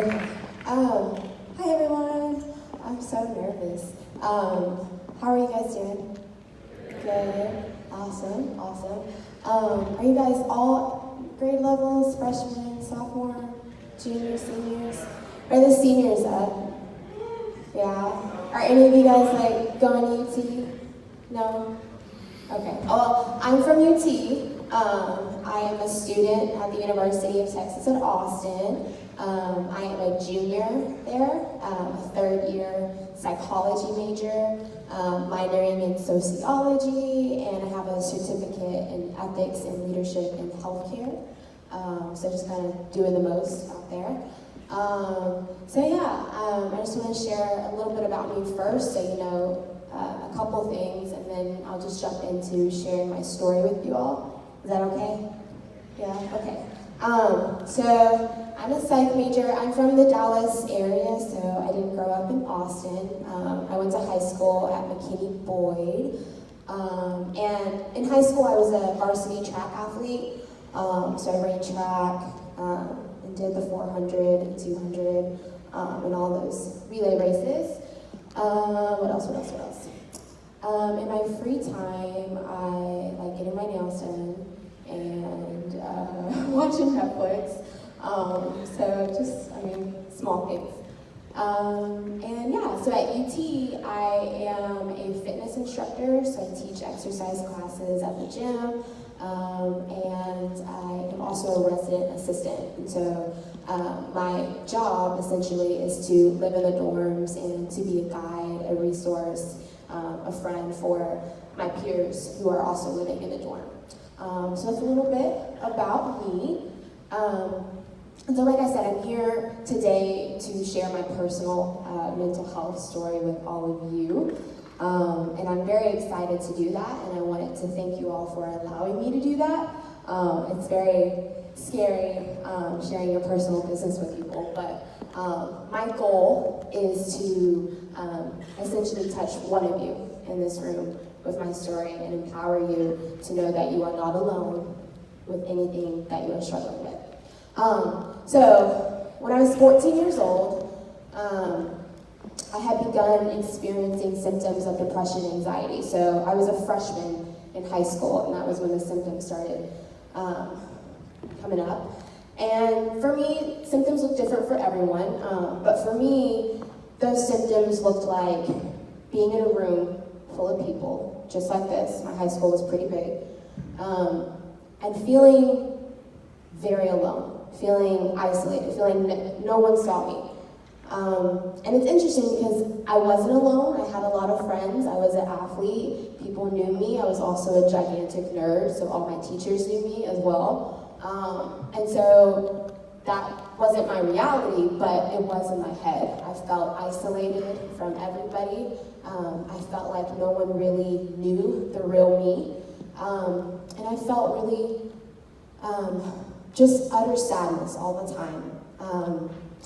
Okay. Hi everyone. I'm so nervous. How are you guys doing? Good. Awesome. Are you guys all grade levels, freshmen, sophomore, juniors, seniors? Are the seniors up? Yeah. Are any of you guys going to UT? No? Okay. Well, I'm from UT. I am a student at the University of Texas at Austin. I am a junior there, a third-year psychology major, minoring in sociology, and I have a certificate in ethics and leadership in healthcare. So just kind of doing the most out there. I just want to share a little bit about me first, so you know a couple things, and then I'll just jump into sharing my story with you all. Is that okay? Yeah, okay. So I'm a psych major. I'm from the Dallas area, so I didn't grow up in Austin. I went to high school at McKinney Boyd. And in high school, I was a varsity track athlete. So I ran track and did the 400 and 200 and all those relay races. What else? In my free time, I like getting my nails done and watching Netflix. Small things. So at UT, I am a fitness instructor, so I teach exercise classes at the gym, and I am also a resident assistant. And so my job essentially is to live in the dorms and to be a guide, a resource, a friend for my peers who are also living in the dorm. So that's a little bit about me. And so like I said, I'm here today to share my personal mental health story with all of you. And I'm very excited to do that, and I wanted to thank you all for allowing me to do that. It's very scary sharing your personal business with people, but my goal is to essentially touch one of you in this room with my story and empower you to know that you are not alone with anything that you are struggling with. So when I was 14 years old, I had begun experiencing symptoms of depression and anxiety. So I was a freshman in high school, and that was when the symptoms started coming up. And for me, symptoms look different for everyone, but for me, those symptoms looked like being in a room full of people, just like this. My high school was pretty big, and feeling very alone. Feeling isolated, feeling no one saw me. And it's interesting because I wasn't alone. I had a lot of friends. I was an athlete. People knew me. I was also a gigantic nerd, so all my teachers knew me as well. And so that wasn't my reality, but it was in my head. I felt isolated from everybody. I felt like no one really knew the real me. And I felt really just utter sadness all the time.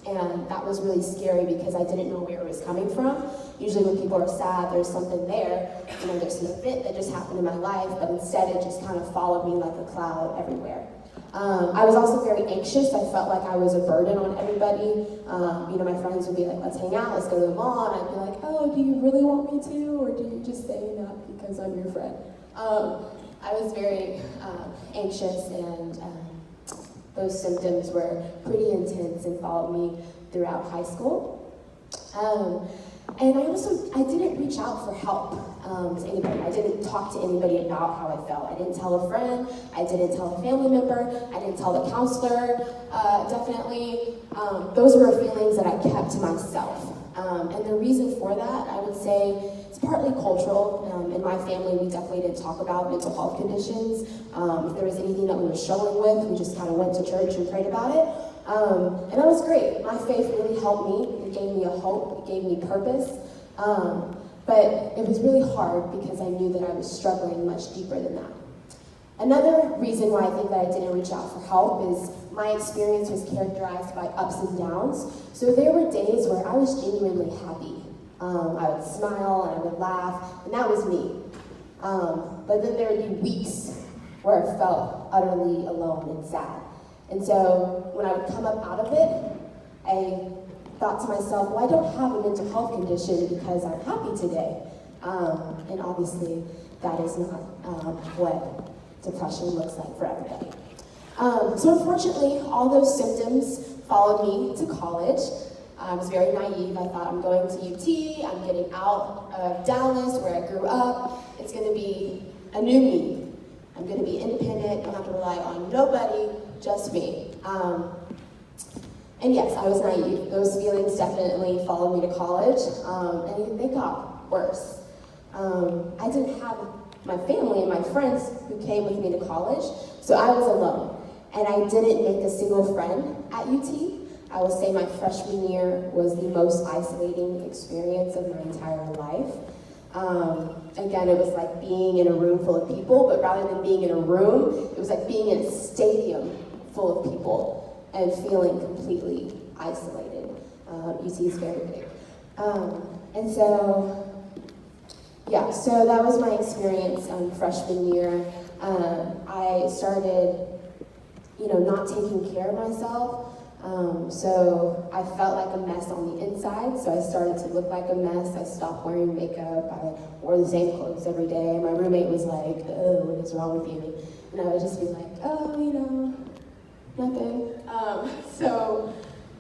And that was really scary because I didn't know where it was coming from. Usually when people are sad, there's something there. There's an event that just happened in my life, but instead it just kind of followed me like a cloud everywhere. I was also very anxious. I felt like I was a burden on everybody. My friends would be like, let's hang out, let's go to the mall. And I'd be like, oh, do you really want me to? Or do you just say that because I'm your friend? I was very anxious, and those symptoms were pretty intense and followed me throughout high school. And I didn't reach out for help to anybody. I didn't talk to anybody about how I felt. I didn't tell a friend, I didn't tell a family member, I didn't tell the counselor, definitely. Those were feelings that I kept to myself. And the reason for that, I would say, it's partly cultural. In my family, we definitely didn't talk about mental health conditions. If there was anything that we were struggling with, we just kind of went to church and prayed about it. And that was great. My faith really helped me. It gave me a hope. It gave me purpose. But it was really hard because I knew that I was struggling much deeper than that. Another reason why I think that I didn't reach out for help is my experience was characterized by ups and downs. So there were days where I was genuinely happy. I would smile and I would laugh, and that was me. But then there would be weeks where I felt utterly alone and sad. And so when I would come up out of it, I thought to myself, well, I don't have a mental health condition because I'm happy today. And obviously, that is not what depression looks like for everybody. So unfortunately, all those symptoms followed me to college. I was very naive. I thought, I'm going to UT, I'm getting out of Dallas, where I grew up. It's going to be a new me. I'm going to be independent, don't have to rely on nobody, just me. And yes, I was naive. Those feelings definitely followed me to college, and they got worse. I didn't have my family and my friends who came with me to college, so I was alone. And I didn't make a single friend at UT. I would say my freshman year was the most isolating experience of my entire life. Again, it was like being in a room full of people, but rather than being in a room, it was like being in a stadium full of people and feeling completely isolated. UT is very big. And so, yeah, so that was my experience freshman year. I started, not taking care of myself. So I felt like a mess on the inside, so I started to look like a mess. I stopped wearing makeup. I wore the same clothes every day. My roommate was like, oh, what is wrong with you? And I would just be like, oh, nothing. So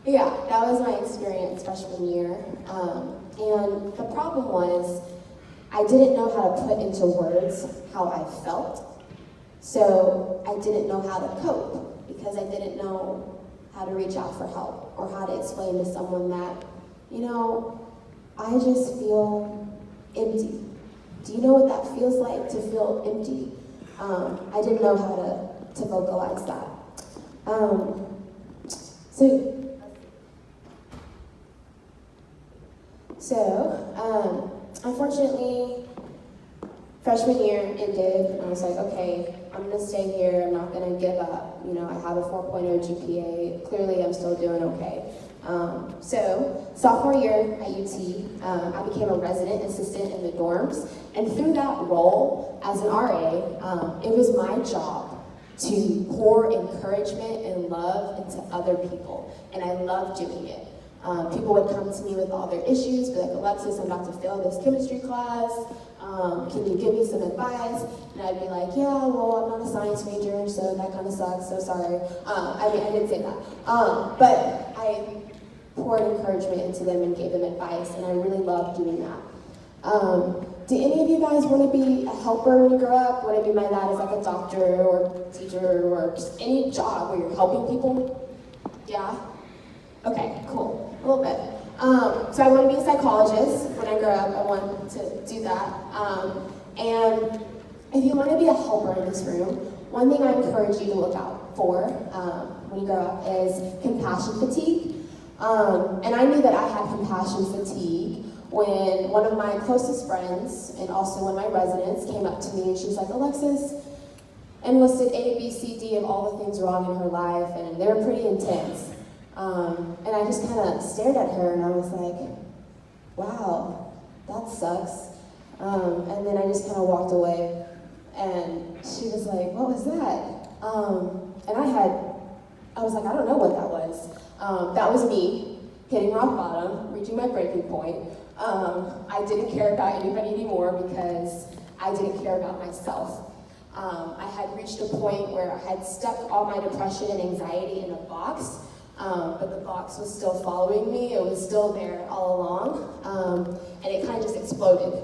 yeah, that was my experience freshman year. And the problem was, I didn't know how to put into words how I felt. So I didn't know how to cope because I didn't know how to reach out for help or how to explain to someone that, I just feel empty. Do you know what that feels like to feel empty? I didn't know how to vocalize that. Unfortunately, freshman year ended, and I was like, okay, I'm gonna stay here, I'm not gonna give up. I have a 4.0 GPA, clearly I'm still doing okay. So, sophomore year at UT, I became a resident assistant in the dorms, and through that role as an RA, it was my job to pour encouragement and love into other people, and I loved doing it. People would come to me with all their issues, be like, Alexis, I'm about to fail this chemistry class, can you give me some advice? And I'd be like, yeah, well, I'm not a science major, so that kind of sucks, so sorry. I didn't say that. But I poured encouragement into them and gave them advice, and I really loved doing that. Do any of you guys want to be a helper when you grow up? What I mean by that is like a doctor or teacher or just any job where you're helping people? Yeah? Okay, cool. A little bit. So I want to be a psychologist when I grow up. I want to do that. And if you want to be a helper in this room, one thing I encourage you to look out for when you grow up is compassion fatigue. And I knew that I had compassion fatigue when one of my closest friends and also one of my residents came up to me and she was like, Alexis, and listed A, B, C, D of all the things wrong in her life, and they were pretty intense. And I just kind of stared at her and I was like, wow, that sucks. And then I just kind of walked away and she was like, what was that? And I was like, I don't know what that was. That was me hitting rock bottom, reaching my breaking point. I didn't care about anybody anymore because I didn't care about myself. I had reached a point where I had stuck all my depression and anxiety in a box. But the box was still following me. It was still there all along, and it kind of just exploded.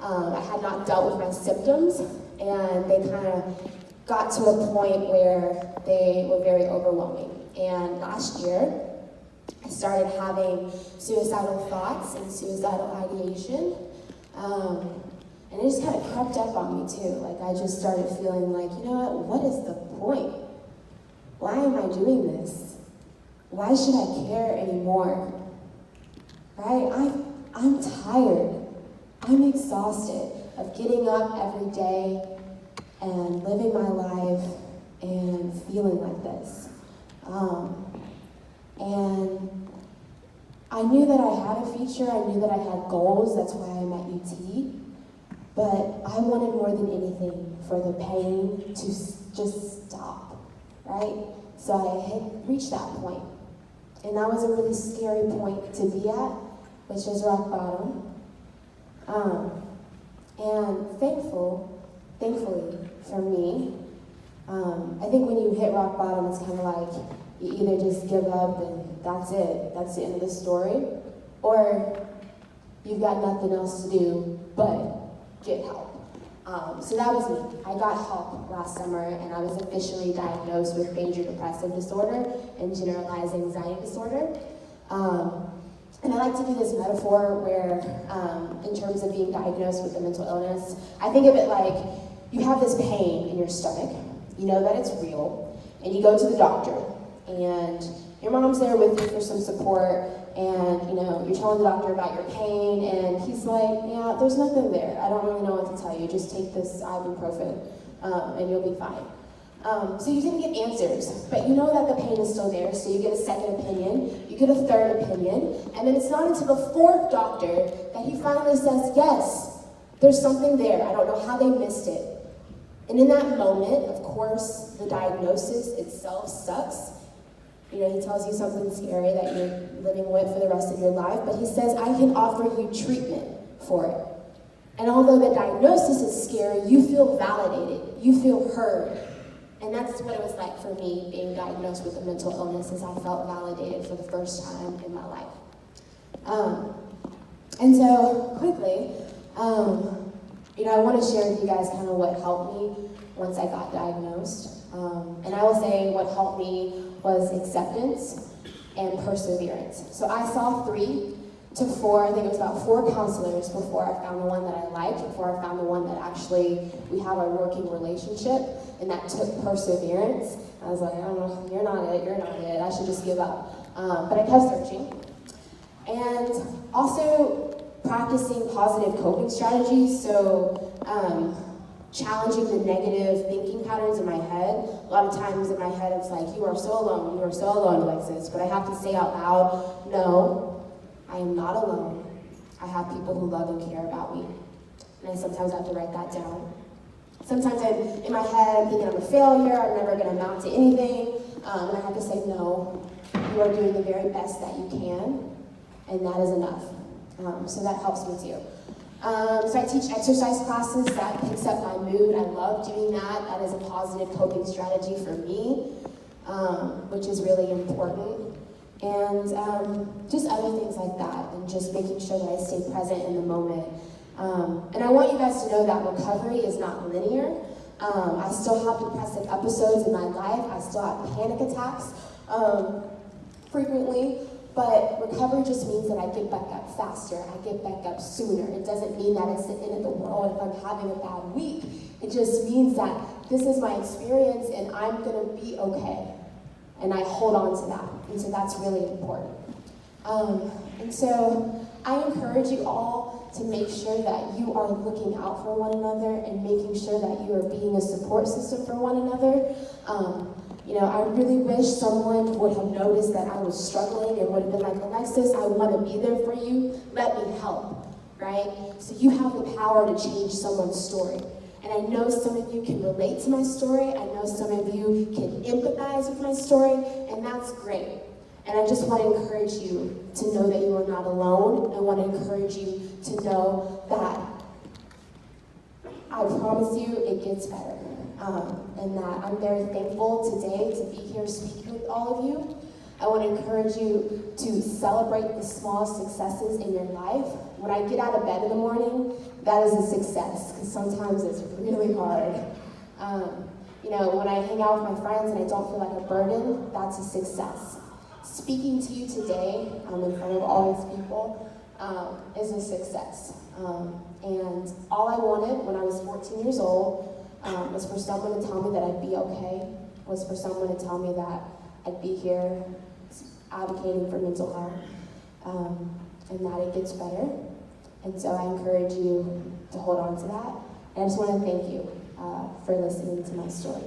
I had not dealt with my symptoms, and they kind of got to a point where they were very overwhelming. And last year, I started having suicidal thoughts and suicidal ideation, and it just kind of crept up on me too. Like I just started feeling like, what is the point? Why am I doing this? Why should I care anymore? Right? I'm tired. I'm exhausted of getting up every day and living my life and feeling like this. And I knew that I had a future. I knew that I had goals. That's why I'm at UT. But I wanted more than anything for the pain to just stop, right? So I had reached that point. And that was a really scary point to be at, which is rock bottom. And thankfully for me, I think when you hit rock bottom, it's kind of like you either just give up and that's the end of the story, or you've got nothing else to do but get help. So that was me. I got help last summer, and I was officially diagnosed with major depressive disorder and generalized anxiety disorder. And I like to do this metaphor where, in terms of being diagnosed with a mental illness, I think of it like you have this pain in your stomach, you know that it's real, and you go to the doctor, and your mom's there with you for some support, and you're telling the doctor about your pain, and he's like, yeah, there's nothing there. I don't really know what to tell you. Just take this ibuprofen, and you'll be fine. So you didn't get answers, but you know that the pain is still there, so you get a second opinion, you get a third opinion, and then it's not until the fourth doctor that he finally says, yes, there's something there. I don't know how they missed it. And in that moment, of course, the diagnosis itself sucks. He tells you something scary that you're living with for the rest of your life, but he says, I can offer you treatment for it. And although the diagnosis is scary, you feel validated, you feel heard. And that's what it was like for me being diagnosed with a mental illness, is I felt validated for the first time in my life. And so, quickly, I want to share with you guys kind of what helped me once I got diagnosed. And I will say what helped me was acceptance and perseverance. So I saw 3 to 4, I think it was about 4 counselors before I found the one that I liked, before I found the one that actually we have a working relationship, and that took perseverance. I was like, I don't know, you're not it, I should just give up. But I kept searching. And also practicing positive coping strategies, so challenging the negative thinking patterns in my head. A lot of times in my head it's like, you are so alone, Alexis, but I have to say out loud, no, I am not alone. I have people who love and care about me. And I sometimes have to write that down. Sometimes I'm in my head thinking I'm a failure, I'm never going to amount to anything, and I have to say, no, you are doing the very best that you can, and that is enough. So that helps me too. So I teach exercise classes, that picks up my mood. I love doing that. That is a positive coping strategy for me, which is really important. And just other things like that, and just making sure that I stay present in the moment. And I want you guys to know that recovery is not linear. I still have depressive episodes in my life. I still have panic attacks frequently. But recovery just means that I get back up faster, I get back up sooner. It doesn't mean that it's the end of the world if I'm having a bad week. It just means that this is my experience and I'm gonna be okay. And I hold on to that, and so that's really important. And so I encourage you all to make sure that you are looking out for one another and making sure that you are being a support system for one another. I really wish someone would have noticed that I was struggling and would have been like, Alexis, I want to be there for you. Let me help, right? So you have the power to change someone's story. And I know some of you can relate to my story. I know some of you can empathize with my story, and that's great. And I just want to encourage you to know that you are not alone. I want to encourage you to know that I promise you it gets better. And that I'm very thankful today to be here speaking with all of you. I want to encourage you to celebrate the small successes in your life. When I get out of bed in the morning, that is a success, because sometimes it's really hard. When I hang out with my friends and I don't feel like a burden, that's a success. Speaking to you today in front of all these people is a success. And all I wanted when I was 14 years old was for someone to tell me that I'd be okay, was for someone to tell me that I'd be here advocating for mental health, and that it gets better. And so I encourage you to hold on to that. And I just want to thank you for listening to my story.